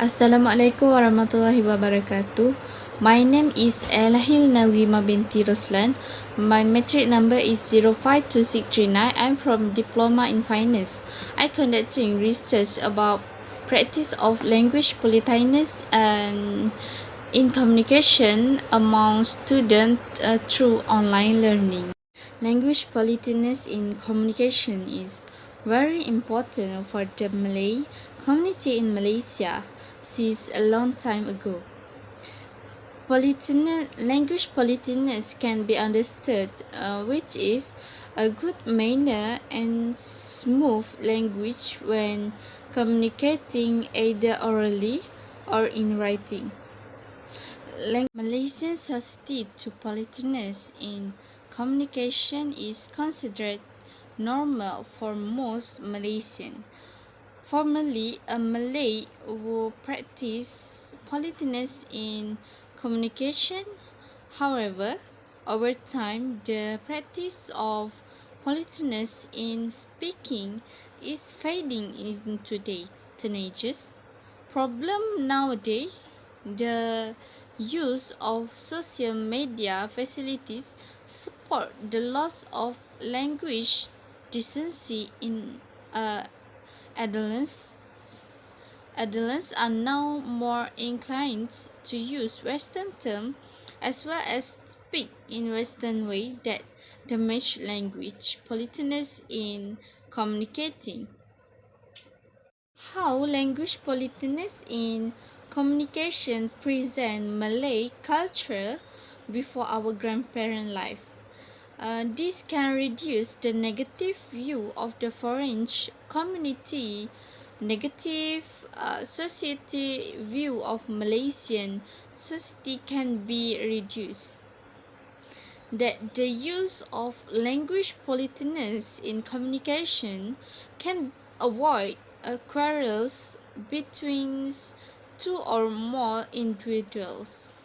Assalamualaikum warahmatullahi wabarakatuh. My name is Elahil Nalgima binti Roslan. My metric number is 052639. I'm from Diploma in Finance. I conducting research about practice of language politeness and in communication among students through online learning. Language politeness in communication is very important for the Malay community in Malaysia since a long time ago. Language politeness can be understood, which is a good manner and smooth language when communicating either orally or in writing. Malaysian society to politeness in communication is considered normal for most Malaysians. Formerly, a Malay would practice politeness in communication. However, over time, the practice of politeness in speaking is fading in today teenagers. Problem nowadays, the use of social media facilities support the loss of language decency in adolescents. Adolescents are now more inclined to use Western terms as well as speak in Western way that damage language politeness in communicating. How language politeness in communication present Malay culture before our grandparent life. This can reduce the negative view of the foreign community, negative society view of Malaysian society can be reduced. That the use of language politeness in communication can avoid quarrels between two or more individuals.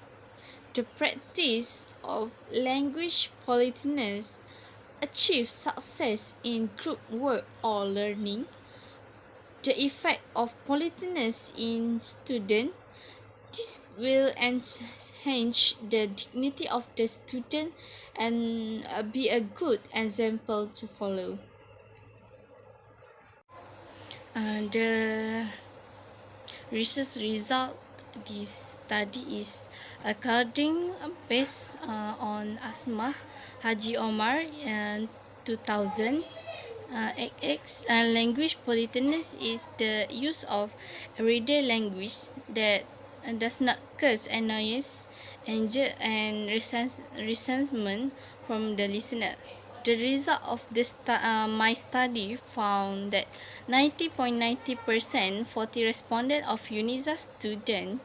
The practice of language politeness achieves success in group work or learning. The effect of politeness in student, this will enhance the dignity of the student and be a good example to follow. The research result this study is according based on Asma Haji Omar in 2000. XX language politeness is the use of everyday language that does not cause annoyance, anger, and resentment from the listener. The result of my study found that 90.90% 40 respondents of UNISA students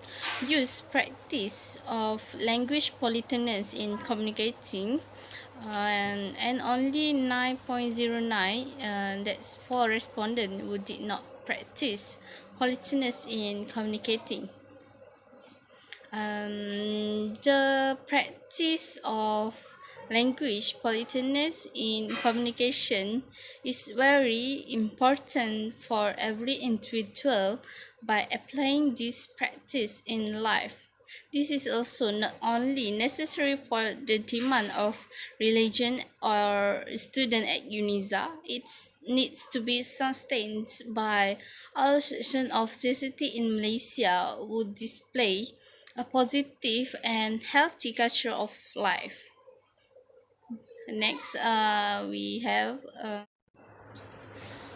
use practice of language politeness in communicating, and only 9.09 that's 4 respondents who did not practice politeness in communicating. The practice of language politeness in communication is very important for every individual by applying this practice in life. This is also not only necessary for the demand of religion or student at UNISA, it needs to be sustained by all sections of society in Malaysia who display a positive and healthy culture of life. Next, we have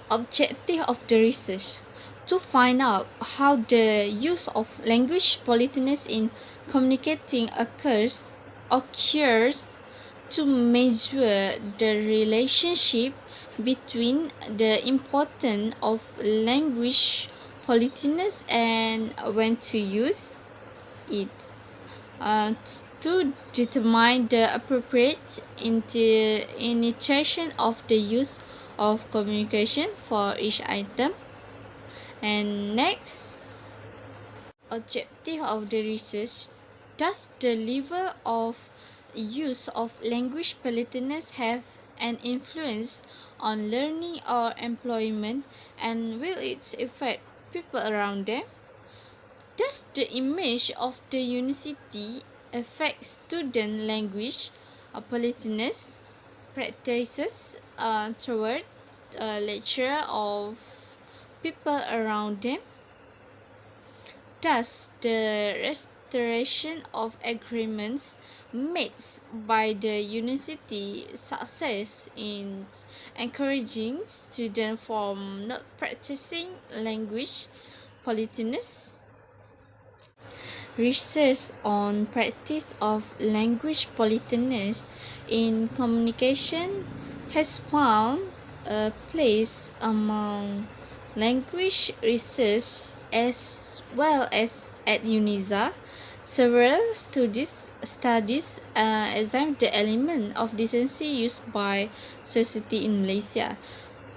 objective of the research to find out how the use of language politeness in communicating occurs to measure the relationship between the importance of language politeness and when to use it, to determine the appropriate initiation of the use of communication for each item. And next, objective of the research: does the level of use of language politeness have an influence on learning or employment, and will it affect people around them? Does the image of the university affect student language or politeness practices toward lecture of people around them? Thus, the restoration of agreements made by the university success in encouraging students from not practicing language politeness. Research on practice of language politeness in communication has found a place among language research as well as at UNISA. Several studies examine the element of decency used by society in Malaysia.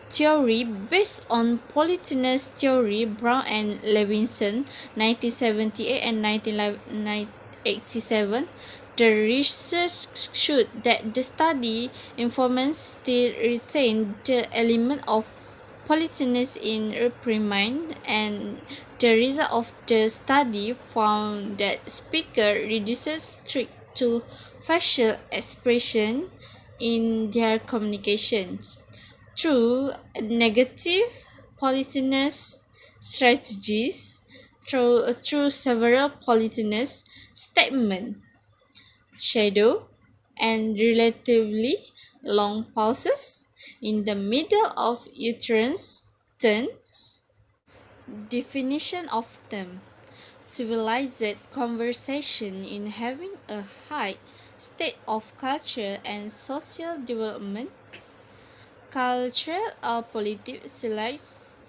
Theory based on politeness theory, Brown and Levinson, 1978 and 1987. The research showed that the study informants still retain the element of politeness in reprimand, and the result of the study found that speaker reduces strict to facial expression in their communication through negative politeness strategies, through several politeness statements, shadow, and relatively long pauses in the middle of utterance turns. Definition of them: civilized conversation in having a high state of culture and social development. Cultural or politic civilized.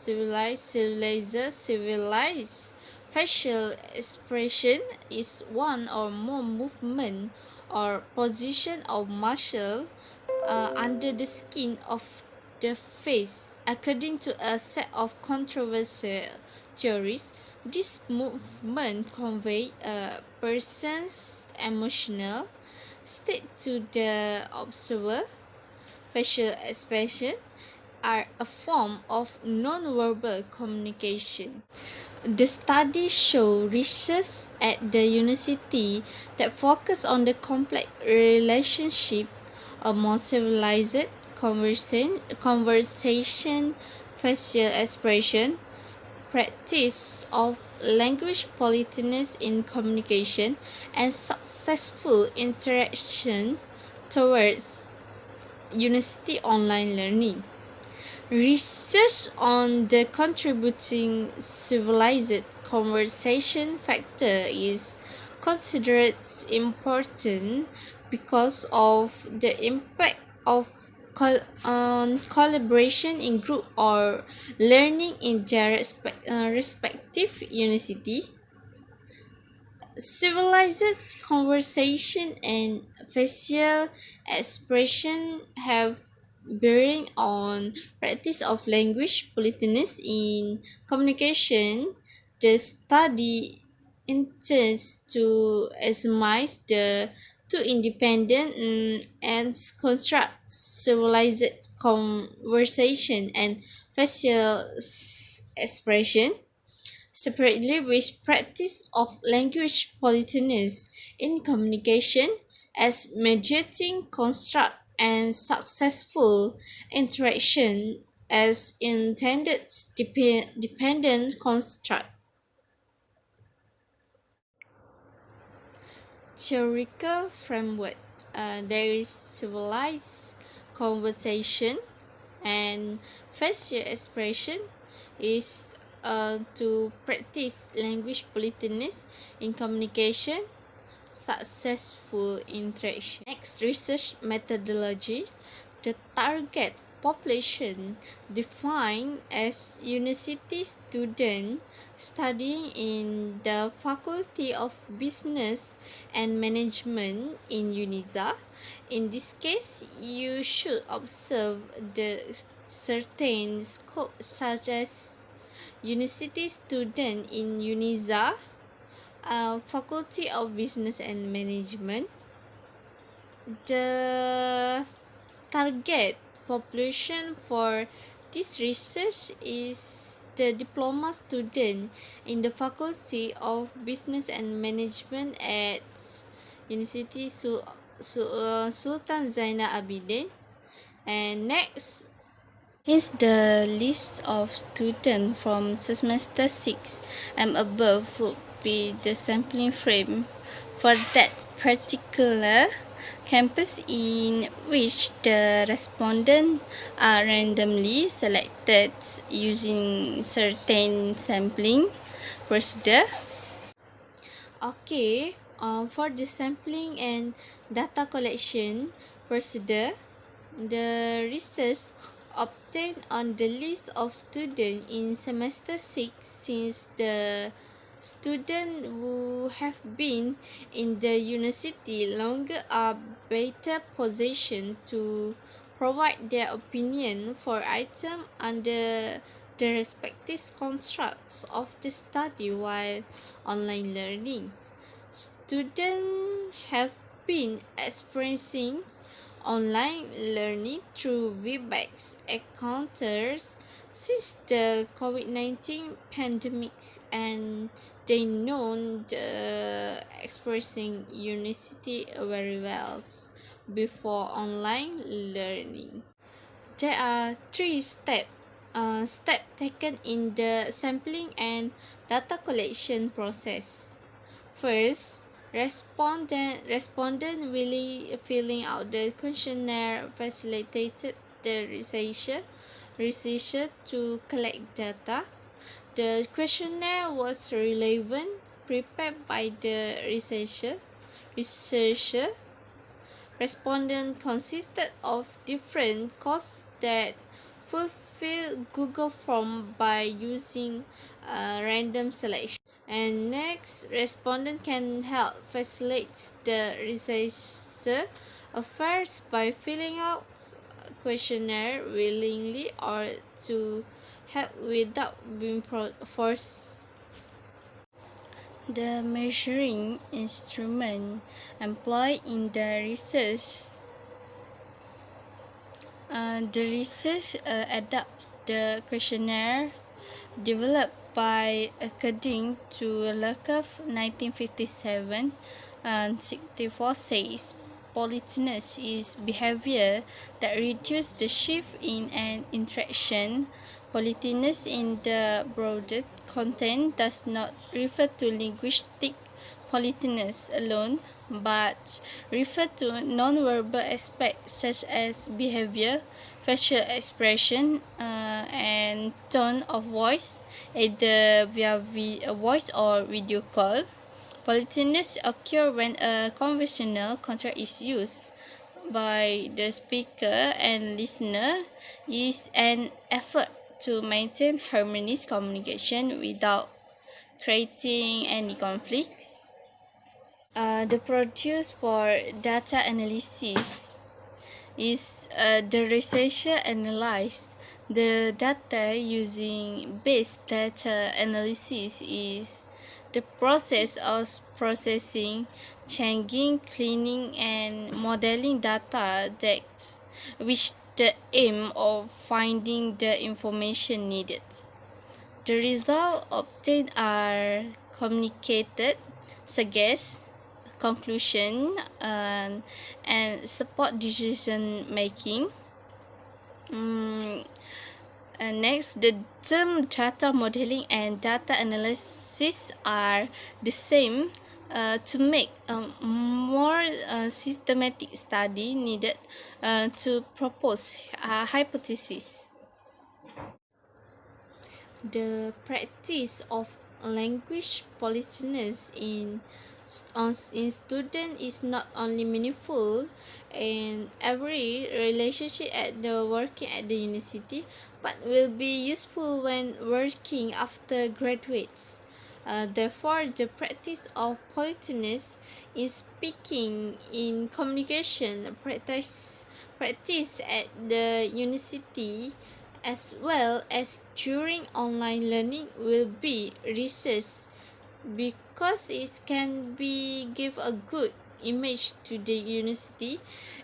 Facial expression is one or more movement or position of muscle under the skin of the face. According to a set of controversial theories, this movement convey a person's emotional state to the observer. Facial expression are a form of non-verbal communication. The study showed research at the university that focus on the complex relationship among civilized conversation, facial expression, practice of language politeness in communication, and successful interaction towards university online learning. Research on the contributing civilized conversation factor is considered important because of the impact of on collaboration in group or learning in their respective university. Civilized conversation and facial expression have bearing on practice of language politeness in communication. The study intends to examine the two independent and construct civilized conversation and facial expression separately, with practice of language politeness in communication as mediating construct and successful interaction as intended dependent construct. Theoretical framework: there is civilized conversation and facial expression is to practice language politeness in communication, successful interaction. Next, research methodology. The target population defined as university students studying in the Faculty of Business and Management in UNISA. In this case, you should observe the certain scope such as university student in UNISA, Faculty of Business and Management. The target population for this research is the diploma student in the Faculty of Business and Management at University Sultan Zainal Abidin. And next is the list of students from semester 6 and above would be the sampling frame for that particular campus in which the respondents are randomly selected using certain sampling procedure. Okay, for the sampling and data collection procedure, the research obtained on the list of students in semester 6 since the students who have been in the university longer are better positioned to provide their opinion for items under the respective constructs of the study while online learning. Students have been experiencing online learning through Webex encounters since the COVID-19 pandemic, and they know the experiencing university very well before online learning. There are three steps taken in the sampling and data collection process. First, respondent really filling out the questionnaire facilitated the researcher to collect data. The questionnaire was relevant, prepared by the researcher. Respondent consisted of different courses that fulfill Google Form by using random selection. And next, respondent can help facilitate the researcher affairs by filling out questionnaire willingly or to help without being forced. The measuring instrument employed in the research adapts the questionnaire developed by according to Lakoff 1957 and 64 says politeness is behavior that reduces the shift in an interaction. Politeness in the broader content does not refer to linguistic politeness alone, but refer to non-verbal aspects such as behavior, facial expression, and tone of voice, either via voice or video call. Politeness occurs when a conversational contract is used by the speaker and listener is an effort to maintain harmonious communication without creating any conflicts. The produce for data analysis is the researcher analyze the data using base data analysis is the process of processing, changing, cleaning, and modeling data decks, which the aim of finding the information needed. The results obtained are communicated, suggest, conclusion, and support decision making. And next, the term data modeling and data analysis are the same. To make a more systematic study needed to propose a hypothesis. The practice of language politeness in student is not only meaningful in every relationship at the working at the university, but will be useful when working after graduates. Therefore, the practice of politeness is speaking in communication practice at the university as well as during online learning will be researched because it can be give a good image to the university,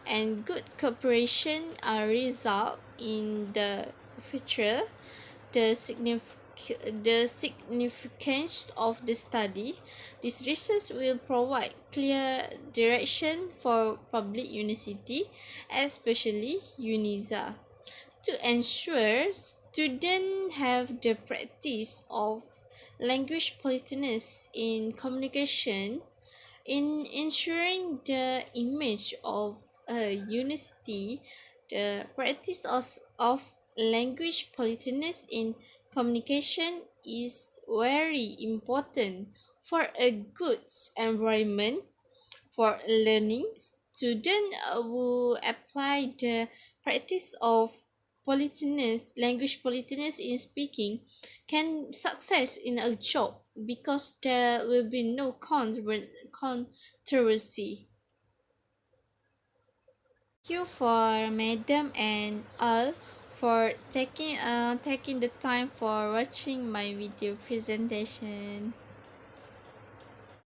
and good cooperation are result in the future. The the significance of the study, this research will provide clear direction for public university, especially UNISA, to ensure students have the practice of language politeness in communication. In ensuring the image of a university, the practice of language politeness in communication is very important for a good environment for learning. Students who apply the practice of language politeness in speaking, can success in a job because there will be no controversy. Thank you for Madam and all for taking the time for watching my video presentation.